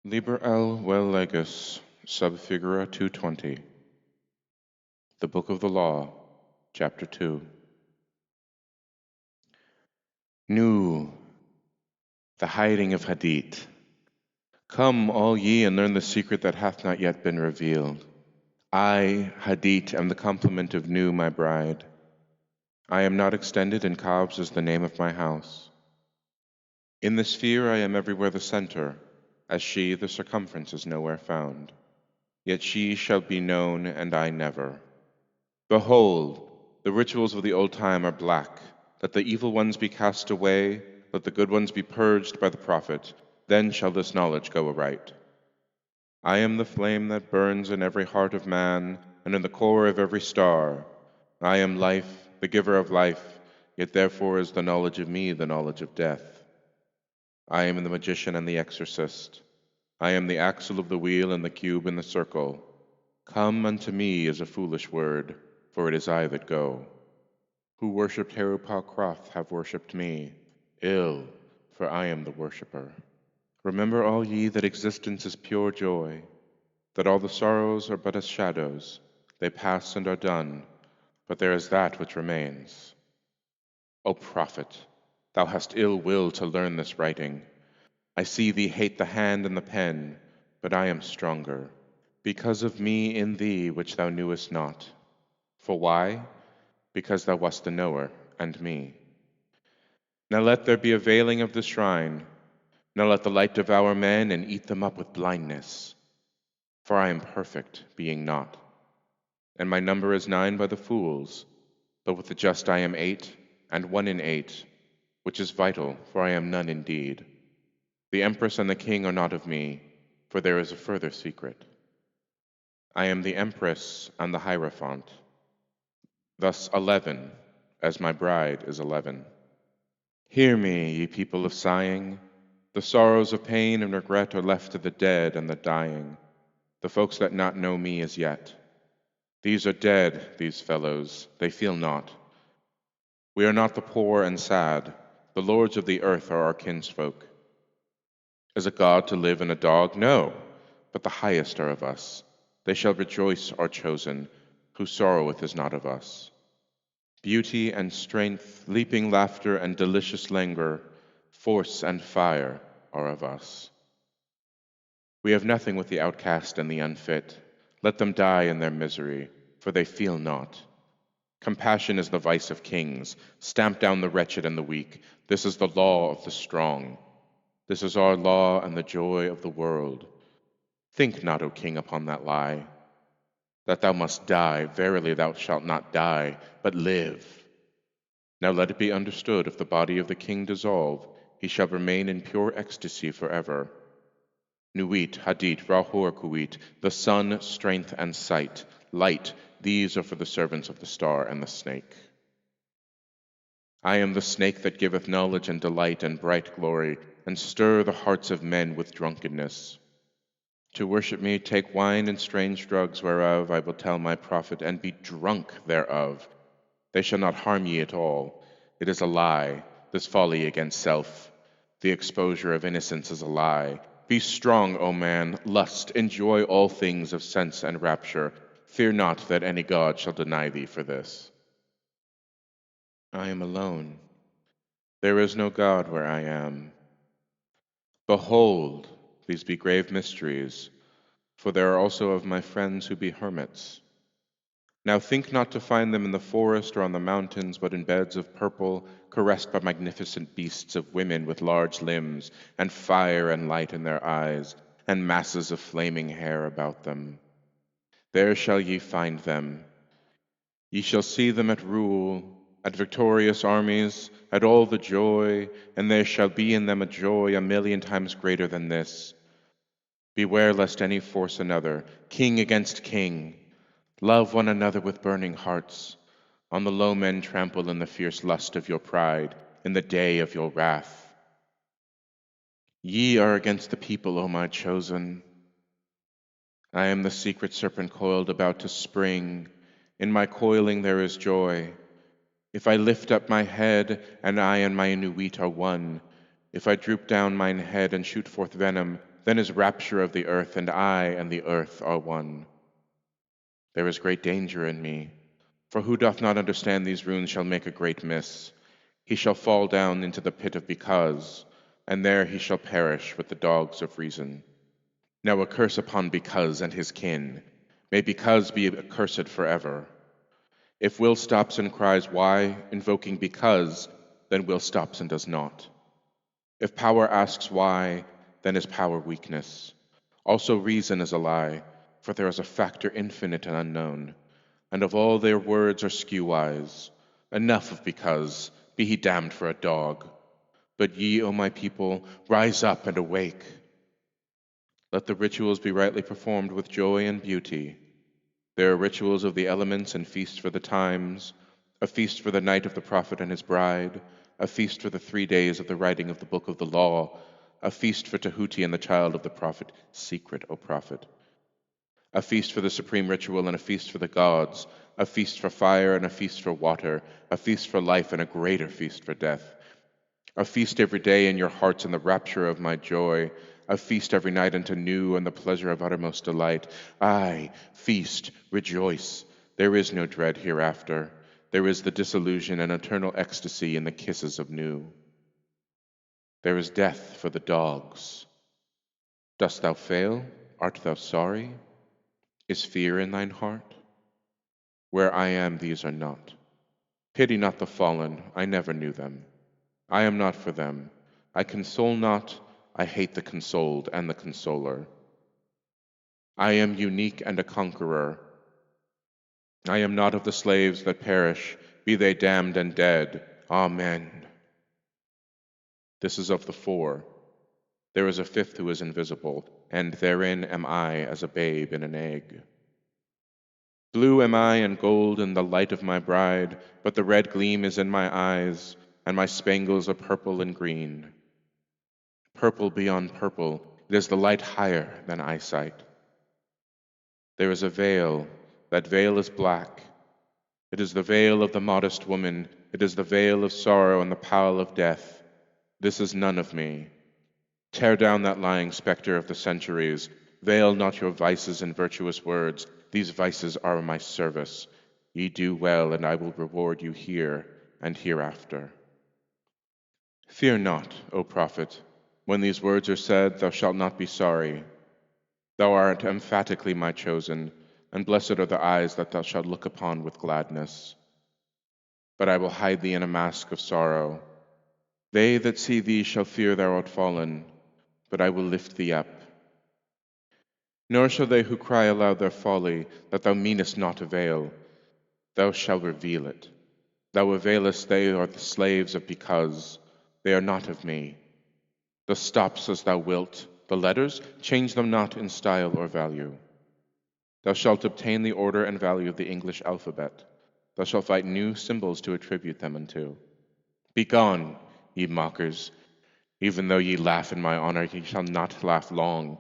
Liber vel Legis, sub figurâ 220. The Book of the Law, Chapter 2. Nu, the hiding of Hadith. Come, all ye, and learn the secret that hath not yet been revealed. I, Hadith, am the complement of Nu, my bride. I am not extended, and Kabs is the name of my house. In the sphere I am everywhere the center, as she, the circumference, is nowhere found. Yet she shall be known, and I never. Behold, the rituals of the old time are black. Let the evil ones be cast away, let the good ones be purged by the prophet. Then shall this knowledge go aright. I am the flame that burns in every heart of man, and in the core of every star. I am life, the giver of life, yet therefore is the knowledge of me the knowledge of death. I am the magician and the exorcist. I am the axle of the wheel and the cube in the circle. Come unto me is a foolish word, for it is I that go. Who worshipped Heru-pa-Kroth have worshipped me. Ill, for I am the worshipper. Remember all ye that existence is pure joy, that all the sorrows are but as shadows. They pass and are done, but there is that which remains. O prophet, thou hast ill will to learn this writing. I see thee hate the hand and the pen, but I am stronger, because of me in thee which thou knewest not. For why? Because thou wast the knower, and me. Now let there be a veiling of the shrine. Now let the light devour men and eat them up with blindness. For I am perfect, being not. And my number is 9 by the fools, but with the just I am 8, and 1 in 8, which is vital, for I am none indeed. The empress and the king are not of me, for there is a further secret. I am the empress and the hierophant. Thus 11, as my bride is 11. Hear me, ye people of sighing. The sorrows of pain and regret are left to the dead and the dying, the folks that not know me as yet. These are dead, these fellows, they feel not. We are not the poor and sad, the lords of the earth are our kinsfolk. Is a god to live in a dog? No, but the highest are of us. They shall rejoice are chosen, who sorroweth is not of us. Beauty and strength, leaping laughter and delicious languor, force and fire are of us. We have nothing with the outcast and the unfit. Let them die in their misery, for they feel not. Compassion is the vice of kings. Stamp down the wretched and the weak. This is the law of the strong. This is our law and the joy of the world. Think not, O king, upon that lie, that thou must die. Verily thou shalt not die, but live. Now let it be understood, if the body of the king dissolve, he shall remain in pure ecstasy forever. Nuit, Hadith, Rahor Kuit, the sun, strength, and sight, light, these are for the servants of the star and the snake. I am the snake that giveth knowledge and delight and bright glory, and stir the hearts of men with drunkenness. To worship me, take wine and strange drugs, whereof I will tell my prophet, and be drunk thereof. They shall not harm ye at all. It is a lie, this folly against self. The exposure of innocence is a lie. Be strong, O man, lust, enjoy all things of sense and rapture. Fear not that any god shall deny thee for this. I am alone. There is no god where I am. Behold, these be grave mysteries, for there are also of my friends who be hermits. Now think not to find them in the forest or on the mountains, but in beds of purple, caressed by magnificent beasts of women with large limbs, and fire and light in their eyes, and masses of flaming hair about them. There shall ye find them. Ye shall see them at rule, at victorious armies, at all the joy, and there shall be in them a joy 1,000,000 times greater than this. Beware lest any force another, king against king. Love one another with burning hearts. On the low men trample in the fierce lust of your pride, in the day of your wrath. Ye are against the people, O my chosen. I am the secret serpent coiled about to spring. In my coiling there is joy. If I lift up my head, and I and my Inuit are one. If I droop down mine head and shoot forth venom, then is rapture of the earth, and I and the earth are one. There is great danger in me, for who doth not understand these runes shall make a great miss. He shall fall down into the pit of because, and there he shall perish with the dogs of reason. Now a curse upon because and his kin. May because be accursed forever. If will stops and cries why, invoking because, then will stops and does not. If power asks why, then is power weakness. Also reason is a lie, for there is a factor infinite and unknown, and of all their words are skew-wise. Enough of because, be he damned for a dog. But ye, O my people, rise up and awake. Let the rituals be rightly performed with joy and beauty. There are rituals of the elements and feasts for the times, a feast for the night of the prophet and his bride, a feast for the 3 days of the writing of the book of the law, a feast for Tahuti and the child of the prophet, secret, O prophet, a feast for the supreme ritual and a feast for the gods, a feast for fire and a feast for water, a feast for life and a greater feast for death, a feast every day in your hearts in the rapture of my joy, a feast every night unto new and the pleasure of uttermost delight. Aye, feast, rejoice. There is no dread hereafter. There is the disillusion and eternal ecstasy in the kisses of new. There is death for the dogs. Dost thou fail? Art thou sorry? Is fear in thine heart? Where I am, these are not. Pity not the fallen, I never knew them. I am not for them. I console not, I hate the consoled and the consoler. I am unique and a conqueror. I am not of the slaves that perish, be they damned and dead. Amen. This is of the 4. There is a 5th who is invisible, and therein am I as a babe in an egg. Blue am I and gold in the light of my bride, but the red gleam is in my eyes, and my spangles are purple and green. Purple beyond purple, it is the light higher than eyesight. There is a veil, that veil is black. It is the veil of the modest woman, it is the veil of sorrow and the pall of death. This is none of me. Tear down that lying spectre of the centuries. Veil not your vices in virtuous words. These vices are my service. Ye do well, and I will reward you here and hereafter. Fear not, O prophet. When these words are said, thou shalt not be sorry. Thou art emphatically my chosen, and blessed are the eyes that thou shalt look upon with gladness. But I will hide thee in a mask of sorrow. They that see thee shall fear thou art fallen, but I will lift thee up. Nor shall they who cry aloud their folly, that thou meanest not avail. Thou shalt reveal it. Thou availest they are the slaves of because. They are not of me. The stops as thou wilt, the letters, change them not in style or value. Thou shalt obtain the order and value of the English alphabet. Thou shalt find new symbols to attribute them unto. Begone, ye mockers. Even though ye laugh in my honor, ye shall not laugh long.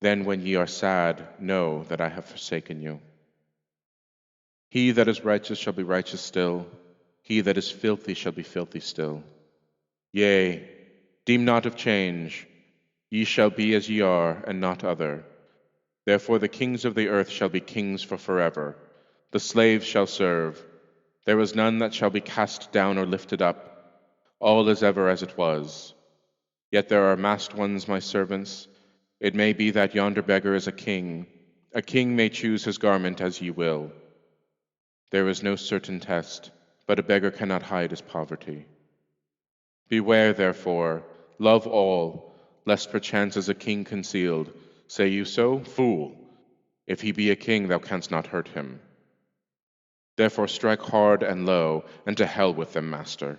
Then when ye are sad, know that I have forsaken you. He that is righteous shall be righteous still. He that is filthy shall be filthy still. Yea, deem not of change. Ye shall be as ye are, and not other. Therefore the kings of the earth shall be kings for forever. The slaves shall serve. There is none that shall be cast down or lifted up. All is ever as it was. Yet there are masked ones, my servants. It may be that yonder beggar is a king. A king may choose his garment as he will. There is no certain test, but a beggar cannot hide his poverty. Beware, therefore, love all, lest perchance is a king concealed. Say you so? Fool! If he be a king, thou canst not hurt him. Therefore strike hard and low, and to hell with them, master.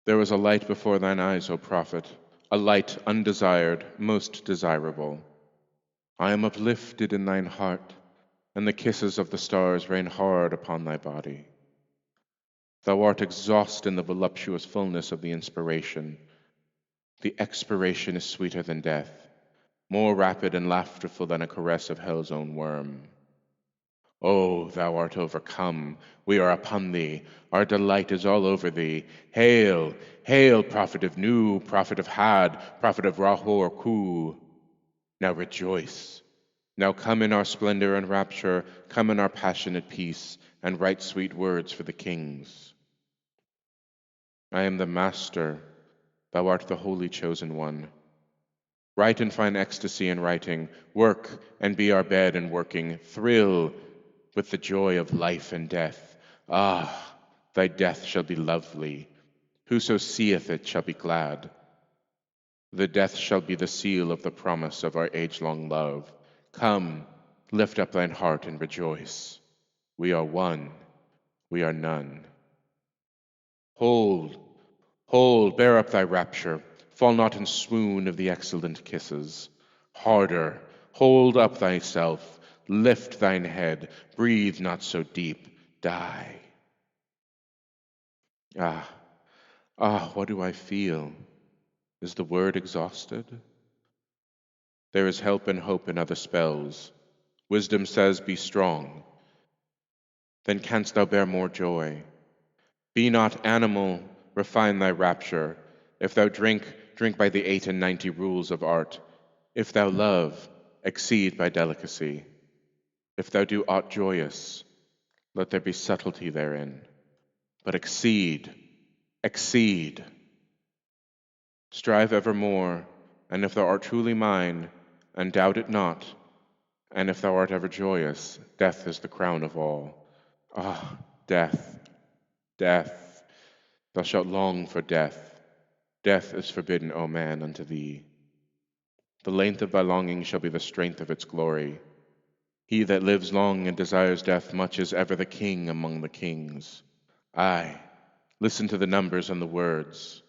There is a light before thine eyes, O prophet, a light undesired, most desirable. I am uplifted in thine heart, and the kisses of the stars rain hard upon thy body. Thou art exhaust in the voluptuous fullness of the inspiration. The expiration is sweeter than death, more rapid and laughterful than a caress of hell's own worm. O thou art overcome, we are upon thee, our delight is all over thee. Hail, hail, prophet of Nu, prophet of Had, prophet of Rahor Ku. Now rejoice. Now come in our splendor and rapture, come in our passionate peace, and write sweet words for the kings. I am the Master, thou art the holy chosen one. Write and find ecstasy in writing, work and be our bed in working, thrill with the joy of life and death. Ah, thy death shall be lovely. Whoso seeth it shall be glad. The death shall be the seal of the promise of our age-long love. Come, lift up thine heart and rejoice. We are one, we are none. Hold, hold, bear up thy rapture. Fall not in swoon of the excellent kisses. Harder, hold up thyself. Lift thine head. Breathe not so deep. Die. Ah, what do I feel? Is the word exhausted? There is help and hope in other spells. Wisdom says, be strong. Then canst thou bear more joy. Be not animal, refine thy rapture. If thou drink, drink by the 98 rules of art. If thou love, exceed by delicacy. If thou do aught joyous, let there be subtlety therein. But exceed, exceed. Strive evermore, and if thou art truly mine, and doubt it not, and if thou art ever joyous, death is the crown of all. Ah, death, death, thou shalt long for death. Death is forbidden, O man, unto thee. The length of thy longing shall be the strength of its glory. He that lives long and desires death much is ever the king among the kings. Aye, listen to the numbers and the words.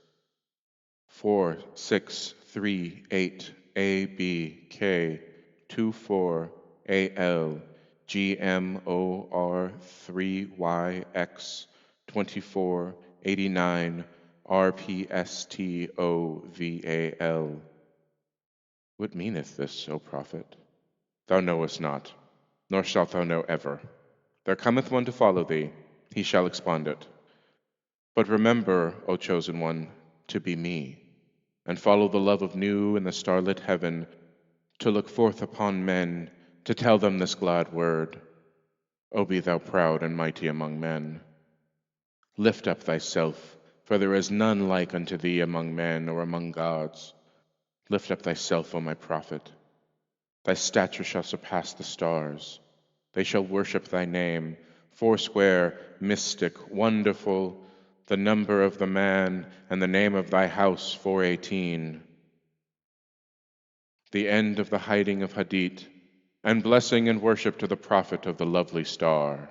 4, 6, 3, 8, A, B, K, 2, 4, A, L, G, M, O, R, 3, Y, X, 24, 89, R, P, S, T, O, V, A, L. What meaneth this, O prophet? Thou knowest not, nor shalt thou know ever. There cometh one to follow thee, he shall expound it. But remember, O chosen one, to be me, and follow the love of Nu in the starlit heaven, to look forth upon men, to tell them this glad word. O be thou proud and mighty among men. Lift up thyself, for there is none like unto thee among men or among gods. Lift up thyself, O my prophet. Thy stature shall surpass the stars. They shall worship thy name, foursquare, mystic, wonderful, the number of the man, and the name of thy house 418. The end of the hiding of Hadit, and blessing and worship to the prophet of the lovely star.